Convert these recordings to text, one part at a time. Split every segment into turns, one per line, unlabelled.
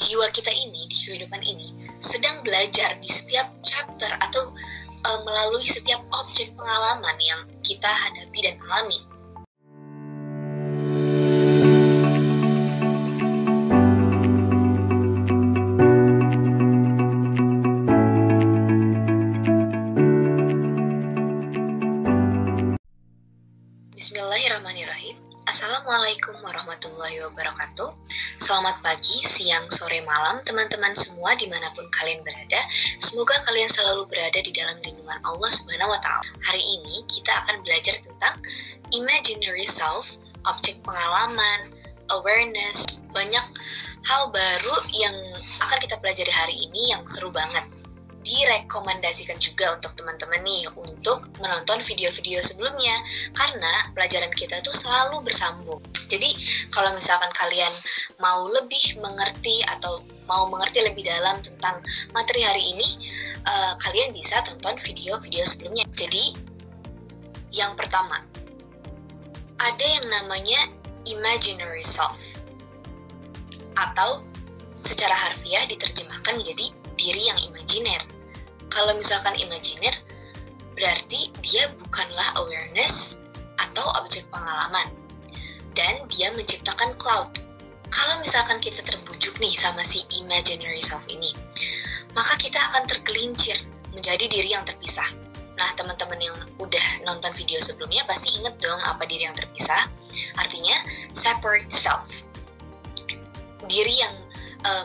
jiwa kita ini di kehidupan ini sedang belajar di setiap chapter atau melalui setiap objek pengalaman yang kita hadapi dan alami. Bismillahirrahmanirrahim. Assalamualaikum warahmatullahi wabarakatuh. Selamat pagi, siang, sore, malam teman-teman semua dimanapun kalian berada. Semoga kalian selalu berada di dalam lindungan Allah Subhanahu wa Ta'ala. Hari ini kita akan belajar tentang imaginary self, objek pengalaman, awareness. Banyak hal baru yang akan kita pelajari hari ini yang seru banget. Direkomendasikan juga untuk teman-teman nih untuk menonton video-video sebelumnya karena pelajaran kita tuh selalu bersambung. Jadi kalau misalkan kalian mau lebih mengerti atau mau mengerti lebih dalam tentang materi hari ini, kalian bisa tonton video-video sebelumnya. Jadi yang pertama, ada yang namanya imaginary self atau secara harfiah diterjemahkan menjadi diri yang imajiner. Kalau misalkan imajiner, berarti dia bukanlah awareness atau objek pengalaman. Dan dia menciptakan cloud. Kalau misalkan kita terbujuk nih sama si imaginary self ini, maka kita akan tergelincir menjadi diri yang terpisah. Nah, teman-teman yang udah nonton video sebelumnya pasti inget dong apa diri yang terpisah. Artinya, separate self. Diri yang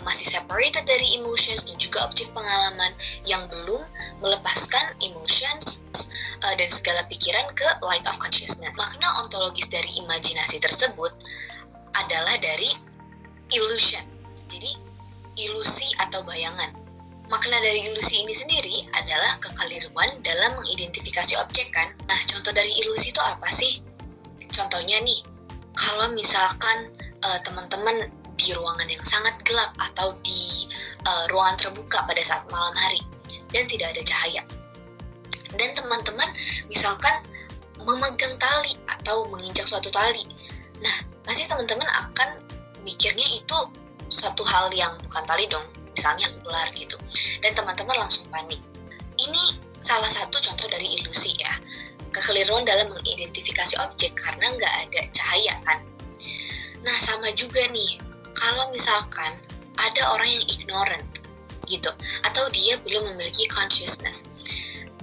masih separated dari emotions dan juga objek pengalaman yang belum melepaskan emotions dan segala pikiran ke light of consciousness. Makna ontologis dari imajinasi tersebut adalah dari illusion. Jadi, ilusi atau bayangan. Makna dari ilusi ini sendiri adalah kekeliruan dalam mengidentifikasi objek kan. Nah, contoh dari ilusi itu apa sih? Contohnya nih, kalau misalkan teman-teman di ruangan yang sangat gelap atau di ruangan terbuka pada saat malam hari dan tidak ada cahaya. Dan teman-teman misalkan memegang tali atau menginjak suatu tali. Nah, pasti teman-teman akan mikirnya itu suatu hal yang bukan tali dong, misalnya ular gitu. Dan teman-teman langsung panik. Ini salah satu contoh dari ilusi ya. Kekeliruan dalam mengidentifikasi objek karena nggak ada cahaya kan. Nah, sama juga nih, kalau misalkan ada orang yang ignorant gitu, atau dia belum memiliki consciousness,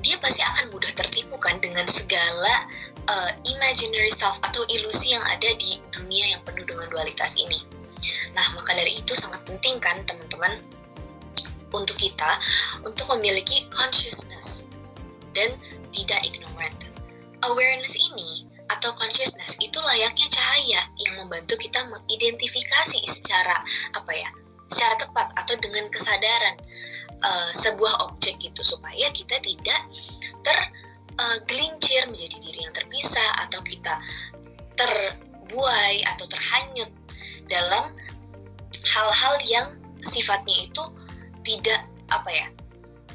dia pasti akan mudah tertipu kan dengan segala imaginary self atau ilusi yang ada di dunia yang penuh dengan dualitas ini. Nah, maka dari itu sangat penting kan teman-teman untuk kita untuk memiliki consciousness dan tidak ignorant. Awareness ini atau consciousness itu layaknya cahaya yang membantu kita mengidentifikasi secara secara tepat atau dengan kesadaran sebuah objek gitu supaya kita tidak tergelincir menjadi diri yang terpisah atau kita terbuai atau terhanyut dalam hal-hal yang sifatnya itu tidak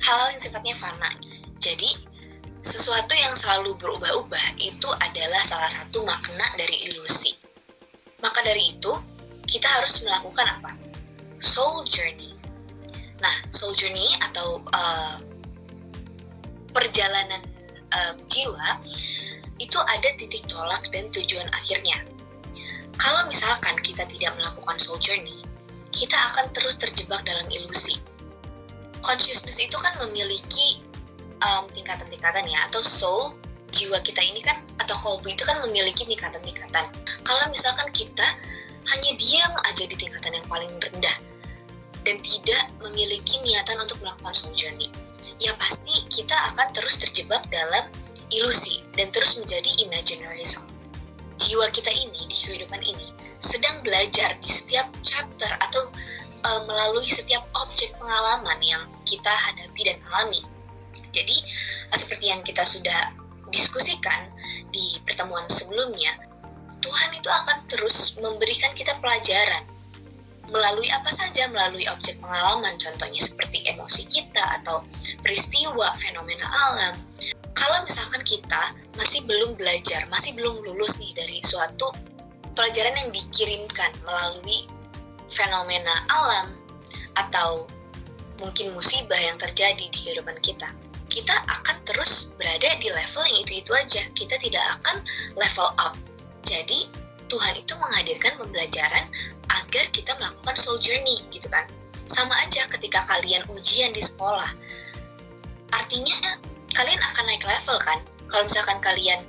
hal-hal yang sifatnya fana. Jadi sesuatu yang selalu berubah-ubah itu adalah salah satu makna dari ilusi. Maka dari itu, kita harus melakukan apa? Soul journey. Nah, soul journey atau perjalanan jiwa itu ada titik tolak dan tujuan akhirnya. Kalau misalkan kita tidak melakukan soul journey, kita akan terus terjebak dalam ilusi. Consciousness itu kan memiliki tingkatan-tingkatan ya, atau soul, jiwa kita ini kan, atau kolbu itu kan memiliki tingkatan-tingkatan. Kalau misalkan kita hanya diam aja di tingkatan yang paling rendah dan tidak memiliki niatan untuk melakukan soul journey, ya pasti kita akan terus terjebak dalam ilusi dan terus menjadi imaginary self. Jiwa kita ini di kehidupan ini sedang belajar di setiap chapter atau melalui setiap objek pengalaman yang kita hadapi dan alami. Jadi, seperti yang kita sudah diskusikan di pertemuan sebelumnya, Tuhan itu akan terus memberikan kita pelajaran. Melalui apa saja? Melalui objek pengalaman, contohnya seperti emosi kita atau peristiwa, fenomena alam. Kalau misalkan kita masih belum belajar, masih belum lulus nih dari suatu pelajaran yang dikirimkan melalui fenomena alam, atau mungkin musibah yang terjadi di kehidupan kita, kita akan terus berada di level yang itu-itu aja. Kita tidak akan level up. Jadi Tuhan itu menghadirkan pembelajaran agar kita melakukan soul journey gitu kan. Sama aja ketika kalian ujian di sekolah. Artinya kalian akan naik level kan. Kalau misalkan kalian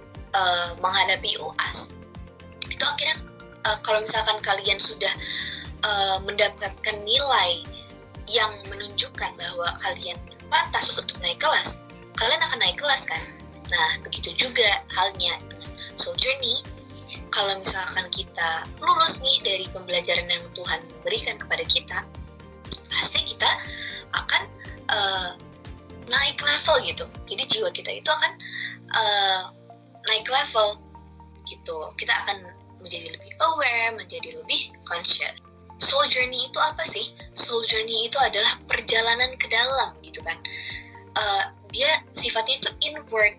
menghadapi UAS, itu akhirnya kalau misalkan kalian sudah mendapatkan nilai yang menunjukkan bahwa kalian pantas untuk naik kelas, kalian akan naik kelas kan. Nah, begitu juga halnya dengan soul journey. Kalau misalkan kita lulus nih dari pembelajaran yang Tuhan berikan kepada kita, pasti kita akan naik level gitu. Jadi jiwa kita itu akan naik level gitu. Kita akan menjadi lebih aware, menjadi lebih conscious. Soul journey itu apa sih? Soul journey itu adalah perjalanan ke dalam gitu kan. Dia sifatnya itu inward,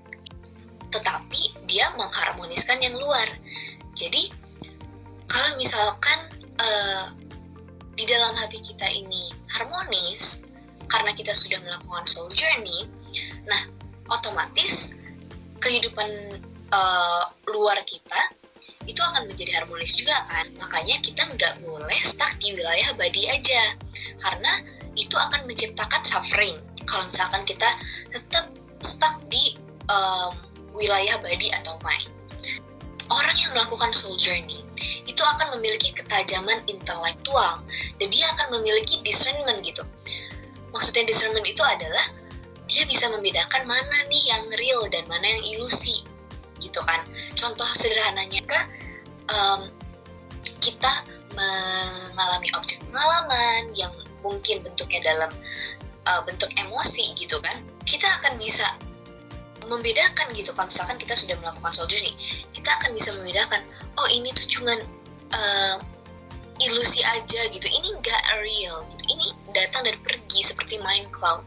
tetapi dia mengharmoniskan yang luar. Jadi kalau misalkan di dalam hati kita ini harmonis karena kita sudah melakukan soul journey, nah otomatis kehidupan luar kita itu akan menjadi harmonis juga kan. Makanya kita nggak boleh stuck di wilayah badi aja, karena itu akan menciptakan suffering. Kalau misalkan kita tetap stuck di wilayah badi atau mind. Orang yang melakukan soul journey itu akan memiliki ketajaman intelektual dan dia akan memiliki discernment gitu. Maksudnya discernment itu adalah dia bisa membedakan mana nih yang real dan mana yang ilusi gitu kan. Contoh sederhananya kita mengalami objek pengalaman yang mungkin bentuknya dalam bentuk emosi gitu kan, kita akan bisa membedakan gitu. Kalau misalkan kita sudah melakukan soul journey, kita akan bisa membedakan, oh ini tuh cuman ilusi aja gitu, ini nggak real gitu, ini datang dan pergi seperti mind cloud.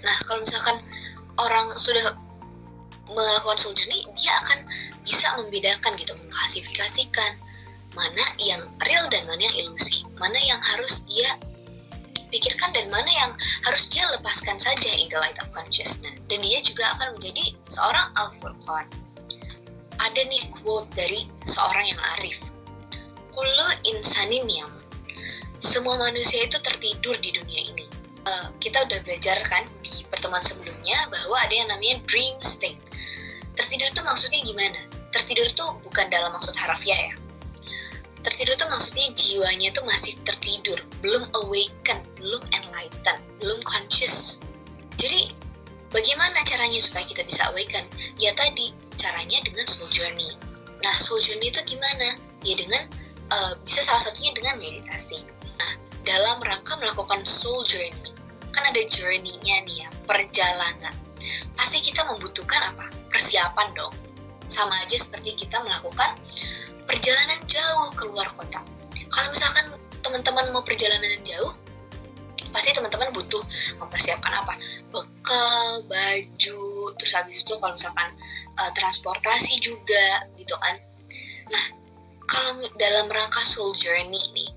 Nah kalau misalkan orang sudah melakukan soul journey, dia akan bisa membedakan gitu, mengklasifikasikan mana yang real dan mana yang ilusi, mana yang harus dia pikirkan dan mana yang harus dia lepaskan saja in the light of consciousness. Dan dia juga akan menjadi seorang al-furqan. Ada nih quote dari seorang yang arif, kullu insanin yamun, semua manusia itu tertidur di dunia ini. Kita udah belajar kan di pertemuan sebelumnya bahwa ada yang namanya dream state. Tertidur itu maksudnya gimana? Tertidur itu bukan dalam maksud harafiah ya. Tertidur itu maksudnya jiwanya itu masih tertidur, belum awaken, belum enlightened, belum conscious. Jadi bagaimana caranya supaya kita bisa awaken? Ya tadi, caranya dengan soul journey. Nah, soul journey itu gimana? Ya dengan, bisa salah satunya dengan meditasi. Nah, dalam rangka melakukan soul journey, kan ada journey-nya nih ya, perjalanan. Pasti kita membutuhkan apa? Persiapan dong. Sama aja seperti kita melakukan perjalanan jauh keluar kota. Kalau misalkan teman-teman mau perjalanan jauh, pasti teman-teman butuh mempersiapkan apa? Bekal, baju, terus habis itu kalau misalkan transportasi juga gitu kan. Nah, kalau dalam rangka soul journey nih,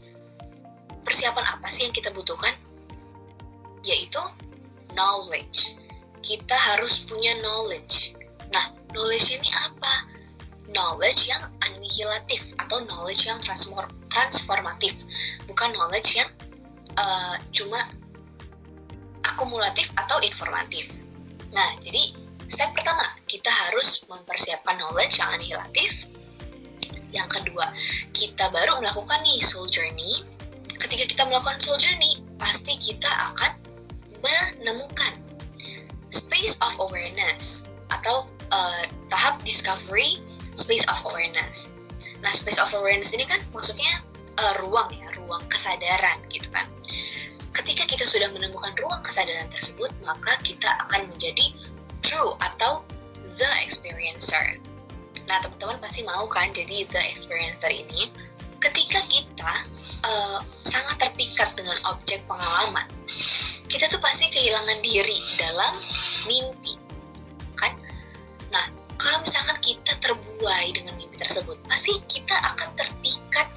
persiapan apa sih yang kita butuhkan? Yaitu knowledge. Kita harus punya knowledge. Nah, knowledge ini apa? Knowledge yang annihilatif atau knowledge yang transformatif, bukan knowledge yang cuma akumulatif atau informatif. Nah, jadi step pertama, kita harus mempersiapkan knowledge yang annihilatif. Yang kedua, kita baru melakukan nih soul journey. Ketika kita melakukan soul journey, pasti kita akan menemukan space of awareness atau tahap discovery space of awareness. Nah, space of awareness ini kan maksudnya ruang kesadaran gitu kan. Ketika kita sudah menemukan ruang kesadaran tersebut, maka kita akan menjadi true atau the experiencer. Nah, teman-teman pasti mau kan jadi the experiencer ini. Ketika kita sangat terpikat dengan objek pengalaman, kita tuh pasti kehilangan diri dalam mimpi, kan? Nah, kalau misalkan kita terbuai dengan mimpi tersebut, pasti kita akan terpikat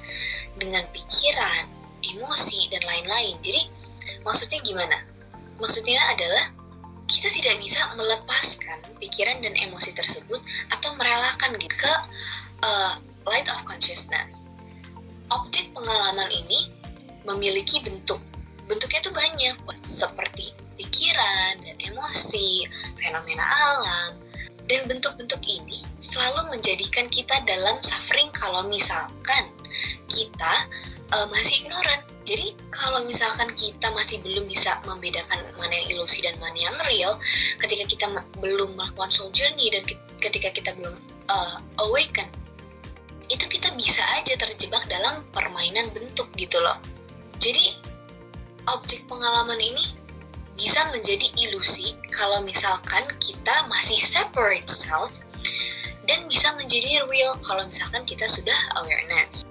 dengan pikiran, emosi, dan lain-lain. Jadi, Maksudnya gimana? Maksudnya adalah kita tidak bisa melepaskan pikiran dan emosi tersebut atau merelakan gitu ke light of consciousness. Objek pengalaman ini memiliki bentuk. Bentuknya tuh banyak, seperti pikiran dan emosi, fenomena alam. Dan bentuk-bentuk ini selalu menjadikan kita dalam suffering kalau misalkan kita masih ignorant. Jadi kalau misalkan kita masih belum bisa membedakan mana yang ilusi dan mana yang real, ketika kita belum melakukan soul journey dan ketika kita belum awaken, itu kita bisa aja terjebak dalam permainan bentuk gitu loh. Jadi objek pengalaman ini bisa menjadi ilusi kalau misalkan kita masih separate self, dan bisa menjadi real kalau misalkan kita sudah awareness.